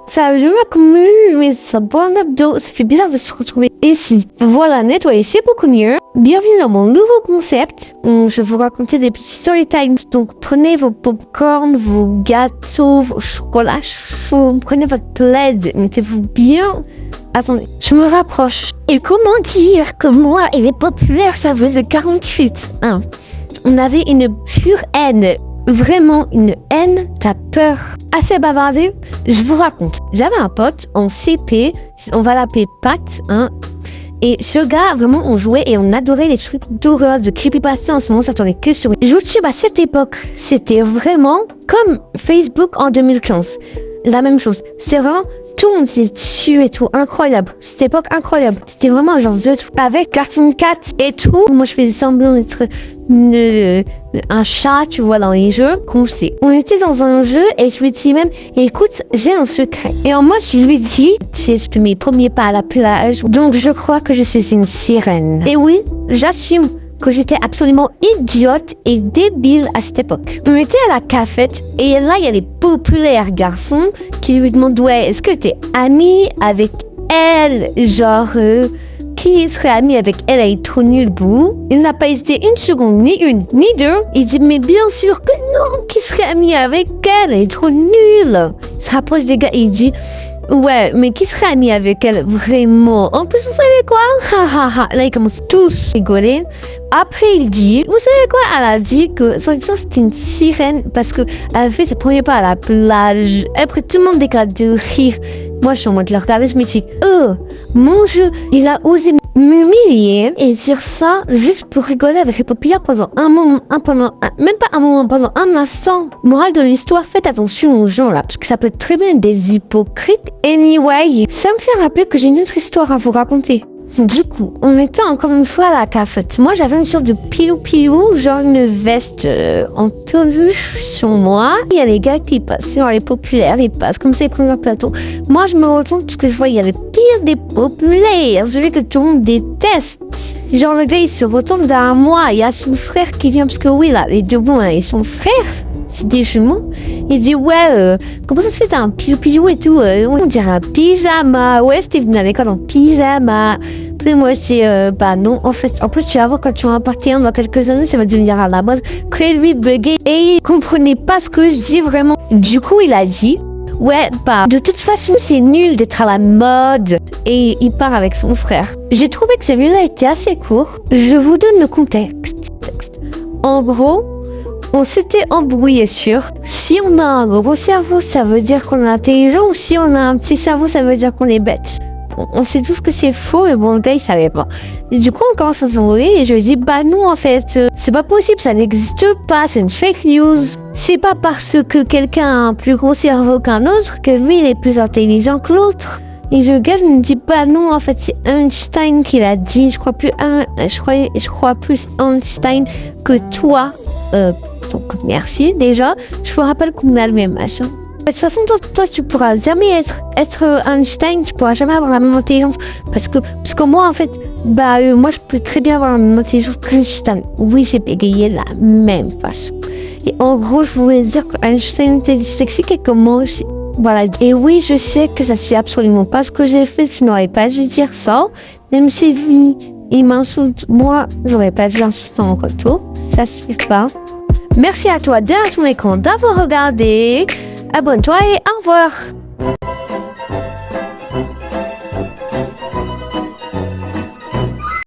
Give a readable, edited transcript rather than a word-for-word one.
Ça je m'accumule, mais ça boit un abdos. Ça fait bizarre de se retrouver ici. Voilà, nettoyer, c'est beaucoup mieux. Bienvenue dans mon nouveau concept. Je vais vous raconter des petits story times. Donc, prenez vos popcorn, vos gâteaux, vos chocolats chauds. Prenez votre plaid. Mettez-vous bien. Attendez, je me rapproche. Et comment dire que moi et les populaires, ça faisait 48 hein. On avait une pure haine. Vraiment une haine, t'as peur. Assez bavardé, je vous raconte. J'avais un pote en CP, on va l'appeler Pat, hein. Et ce gars, vraiment, on jouait et on adorait les trucs d'horreur, de creepypasta. En ce moment, ça tournait que sur YouTube. À cette époque, c'était vraiment comme Facebook en 2015. La même chose. C'est vraiment... Tout le monde s'est tué et tout, incroyable. Cette époque incroyable. C'était vraiment genre The Truth avec Cartoon Cat et tout. Moi, je faisais semblant d'être un chat, tu vois, dans les jeux. Qu'on sait. On était dans un jeu et je lui dis même, écoute, j'ai un secret. Et en mode, je lui dis, je fais mes premiers pas à la plage. Donc, je crois que je suis une sirène. Et oui, j'assume que j'étais absolument idiote et débile à cette époque. On était à la cafette et là, il y a les populaires garçons qui lui demandent « Ouais, est-ce que t'es ami avec elle ?» Genre, qui serait ami avec elle? Elle est trop nulle, bouh. Il n'a pas hésité une seconde, ni une, ni deux. Il dit « Mais bien sûr que non, qui serait ami avec elle? Elle est trop nulle. » Il se rapproche des gars et il dit « Ouais, mais qui serait ami avec elle vraiment? En plus, vous savez quoi? Ha ha ha. » Là, ils commencent tous à rigoler. Après, il dit, vous savez quoi? Elle a dit que, soi-disant, c'était une sirène parce que elle fait ses premiers pas à la plage. Après, tout le monde éclate de rire. Moi, je suis en mode de le regarder, je me dis, mon Dieu, il a osé m'humilier et dire ça juste pour rigoler avec les paupières pendant un moment, même pas un moment, pendant un instant. Morale de l'histoire, faites attention aux gens là, parce que ça peut être très bien des hypocrites. Anyway, ça me fait rappeler que j'ai une autre histoire à vous raconter. Du coup, on était encore une fois à la cafette. Moi, j'avais une sorte de pilou, genre une veste en peluche sur moi. Il y a les gars qui passent, genre les populaires, ils passent comme ça, ils prennent leur plateau. Moi, je me retourne parce que je vois, il y a le pire des populaires, celui que tout le monde déteste. Genre, le gars, il se retourne derrière moi. Il y a son frère qui vient, parce que oui, là, les deux bons, ils sont frères. C'est des jumeaux. Il dit ouais, comment ça se fait t'as un pilou et tout, on dirait un pyjama. Ouais, c'était venu à l'école en pyjama. Puis moi je dis bah non, en fait, en plus tu vas voir quand tu vas partir dans quelques années, ça va devenir à la mode. Après lui bugué et il comprenait pas ce que je dis vraiment. Du coup il a dit ouais bah de toute façon c'est nul d'être à la mode. Et il part avec son frère. J'ai trouvé que celui-là était assez court. Je vous donne le contexte. En gros, on s'était embrouillé sur si on a un gros cerveau, ça veut dire qu'on est intelligent, ou si on a un petit cerveau, ça veut dire qu'on est bête. On sait tous que c'est faux, mais bon, le gars, il savait pas. Et du coup, on commence à s'embrouiller et je lui dis, bah non, en fait, c'est pas possible, ça n'existe pas, c'est une fake news. C'est pas parce que quelqu'un a un plus gros cerveau qu'un autre que lui, il est plus intelligent que l'autre. Et le gars me dit, bah non, en fait, c'est Einstein qui l'a dit. Je crois plus Einstein que toi. Donc, merci, déjà. Je vous rappelle qu'on a le même âge. De toute façon, toi, tu pourras jamais être Einstein, tu pourras jamais avoir la même intelligence. Parce que moi, en fait, moi, je peux très bien avoir la même intelligence qu'Einstein. Oui, j'ai bégayé la même façon. Et en gros, je voulais dire qu'Einstein était dyslexique et que moi aussi. Voilà. Et oui, je sais que ça se fait absolument pas ce que j'ai fait. Je n'aurais pas dû dire ça. Même si lui, il m'insulte, moi, j'aurais pas dû l'insulter en retour. Ça se fait pas. Merci à toi derrière ton écran d'avoir regardé. Abonne-toi et au revoir.